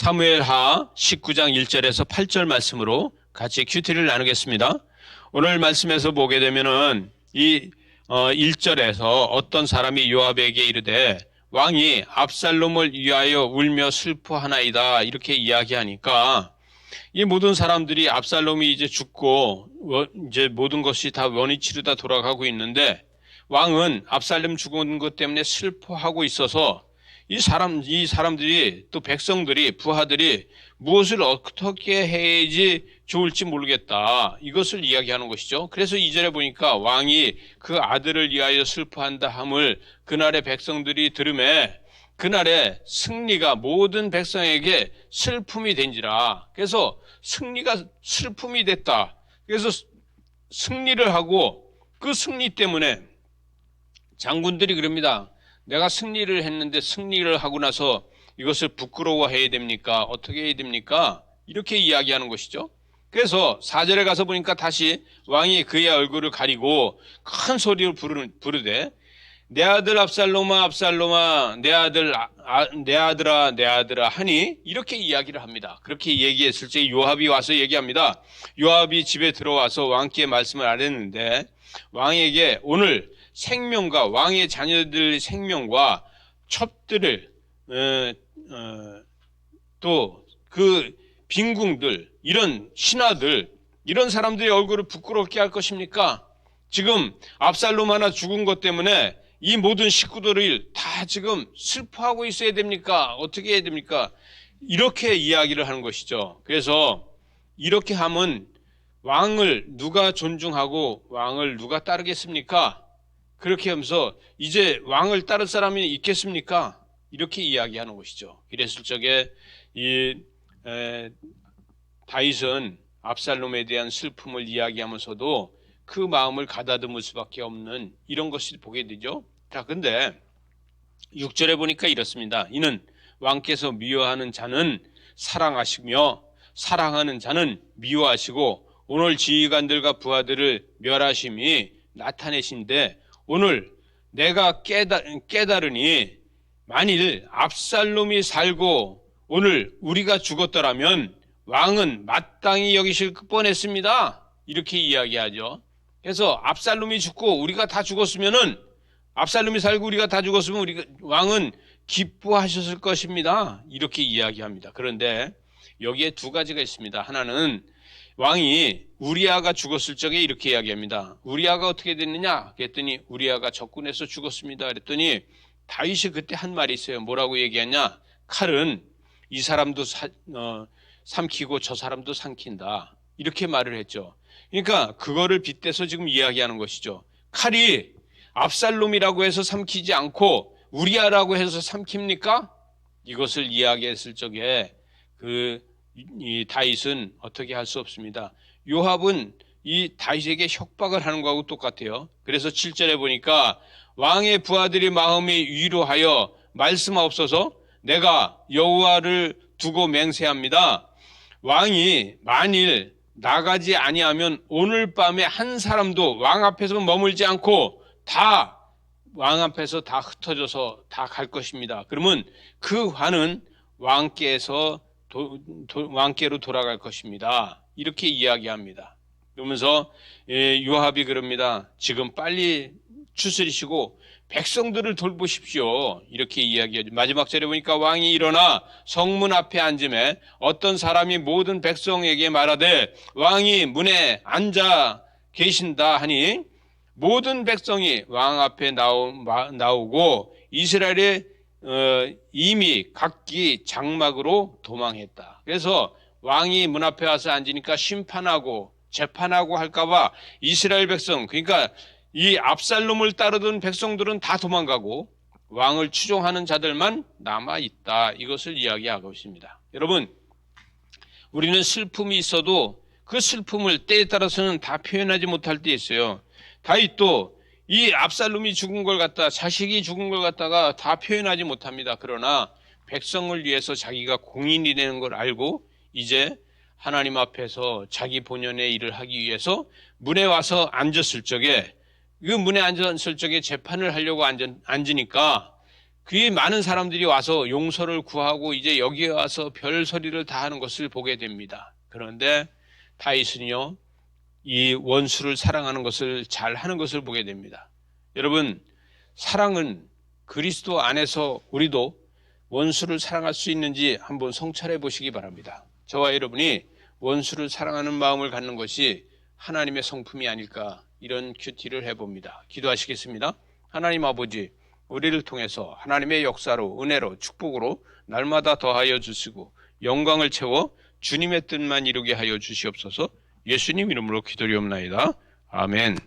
사무엘하 19장 1절에서 8절 말씀으로 같이 큐티를 나누겠습니다. 오늘 말씀에서 보게 되면은 이 1절에서 어떤 사람이 요압에게 이르되 왕이 압살롬을 위하여 울며 슬퍼하나이다 이렇게 이야기하니까 이 모든 사람들이 압살롬이 이제 죽고 이제 모든 것이 다 원위치로 다 돌아가고 있는데 왕은 압살롬 죽은 것 때문에 슬퍼하고 있어서 이 사람들이 또 백성들이 부하들이 무엇을 어떻게 해야지 좋을지 모르겠다. 이것을 이야기하는 것이죠. 그래서 2절에 보니까 왕이 그 아들을 위하여 슬퍼한다 함을 그날의 백성들이 들으매 그날의 승리가 모든 백성에게 슬픔이 된지라. 그래서 승리가 슬픔이 됐다. 그래서 승리를 하고 그 승리 때문에 장군들이 그럽니다. 내가 승리를 했는데 승리를 하고 나서 이것을 부끄러워해야 됩니까? 어떻게 해야 됩니까? 이렇게 이야기하는 것이죠. 그래서 4절에 가서 보니까 다시 왕이 그의 얼굴을 가리고 큰 소리로 부르되 내 아들 압살롬아 압살롬아 내 아들아 내 아들아 하니 이렇게 이야기를 합니다. 그렇게 얘기했을 때 요압이 와서 얘기합니다. 요압이 집에 들어와서 왕께 말씀을 아뢰는데 왕에게 오늘 생명과 왕의 자녀들 생명과 첩들을 또 그 빈궁들 이런 신하들 이런 사람들의 얼굴을 부끄럽게 할 것입니까? 지금 압살롬 하나 죽은 것 때문에 이 모든 식구들을 다 지금 슬퍼하고 있어야 됩니까? 어떻게 해야 됩니까? 이렇게 이야기를 하는 것이죠. 그래서 이렇게 하면 왕을 누가 존중하고 왕을 누가 따르겠습니까? 그렇게 하면서 이제 왕을 따를 사람이 있겠습니까? 이렇게 이야기하는 것이죠. 그랬을 적에 다윗은 압살롬에 대한 슬픔을 이야기하면서도 그 마음을 가다듬을 수밖에 없는 이런 것을 보게 되죠. 자, 근데 6절에 보니까 이렇습니다. 이는 왕께서 미워하는 자는 사랑하시며 사랑하는 자는 미워하시고 오늘 지휘관들과 부하들을 멸하심이 나타내신데 오늘 내가 깨달으니 만일 압살롬이 살고 오늘 우리가 죽었더라면 왕은 마땅히 여기실 뻔했습니다. 이렇게 이야기하죠. 그래서 압살롬이 죽고 우리가 다 죽었으면은 압살롬이 살고 우리가 다 죽었으면 왕은 기뻐하셨을 것입니다. 이렇게 이야기합니다. 그런데 여기에 두 가지가 있습니다. 하나는 왕이 우리아가 죽었을 적에 이렇게 이야기합니다. 우리아가 어떻게 됐느냐? 그랬더니 우리아가 적군에서 죽었습니다. 그랬더니 다윗이 그때 한 말이 있어요. 뭐라고 얘기하냐? 칼은 이 사람도 삼키고 저 사람도 삼킨다. 이렇게 말을 했죠. 그러니까 그거를 빗대서 지금 이야기하는 것이죠. 칼이 압살롬이라고 해서 삼키지 않고 우리아라고 해서 삼킵니까? 이것을 이야기했을 적에 이 다윗은 어떻게 할 수 없습니다. 요압은 이 다윗에게 협박을 하는 거하고 똑같아요. 그래서 7절에 보니까 왕의 부하들이 마음이 위로하여 말씀하옵소서 내가 여호와를 두고 맹세합니다. 왕이 만일 나가지 아니하면 오늘 밤에 한 사람도 왕 앞에서 머물지 않고 다 왕 앞에서 다 흩어져서 다 갈 것입니다. 그러면 그 화는 왕께로 돌아갈 것입니다. 이렇게 이야기합니다. 그러면서 요압이 그럽니다. 지금 빨리 추스리시고 백성들을 돌보십시오. 이렇게 이야기하죠. 마지막 절에 보니까 왕이 일어나 성문 앞에 앉음에 어떤 사람이 모든 백성에게 말하되 왕이 문에 앉아 계신다 하니 모든 백성이 왕 앞에 나오고 이스라엘의 이미 각기 장막으로 도망했다. 그래서 왕이 문 앞에 와서 앉으니까 심판하고 재판하고 할까봐 이스라엘 백성 그러니까 이 압살롬을 따르던 백성들은 다 도망가고 왕을 추종하는 자들만 남아있다. 이것을 이야기하고 있습니다. 여러분 우리는 슬픔이 있어도 그 슬픔을 때에 따라서는 다 표현하지 못할 때 있어요. 다윗도 이 압살롬이 죽은 걸 갖다 자식이 죽은 걸 갖다가 다 표현하지 못합니다. 그러나 백성을 위해서 자기가 공인이 되는 걸 알고 이제 하나님 앞에서 자기 본연의 일을 하기 위해서 문에 와서 앉았을 적에 그 문에 앉았을 적에 재판을 하려고 앉으니까 그에 많은 사람들이 와서 용서를 구하고 이제 여기에 와서 별소리를 다 하는 것을 보게 됩니다. 그런데 다윗은요, 이 원수를 사랑하는 것을 잘 하는 것을 보게 됩니다. 여러분, 사랑은 그리스도 안에서 우리도 원수를 사랑할 수 있는지 한번 성찰해 보시기 바랍니다. 저와 여러분이 원수를 사랑하는 마음을 갖는 것이 하나님의 성품이 아닐까, 이런 큐티를 해봅니다. 기도하시겠습니다. 하나님 아버지, 우리를 통해서 하나님의 역사로, 은혜로, 축복으로 날마다 더하여 주시고 영광을 채워 주님의 뜻만 이루게 하여 주시옵소서. 예수님 이름으로 기도리옵나이다. 아멘.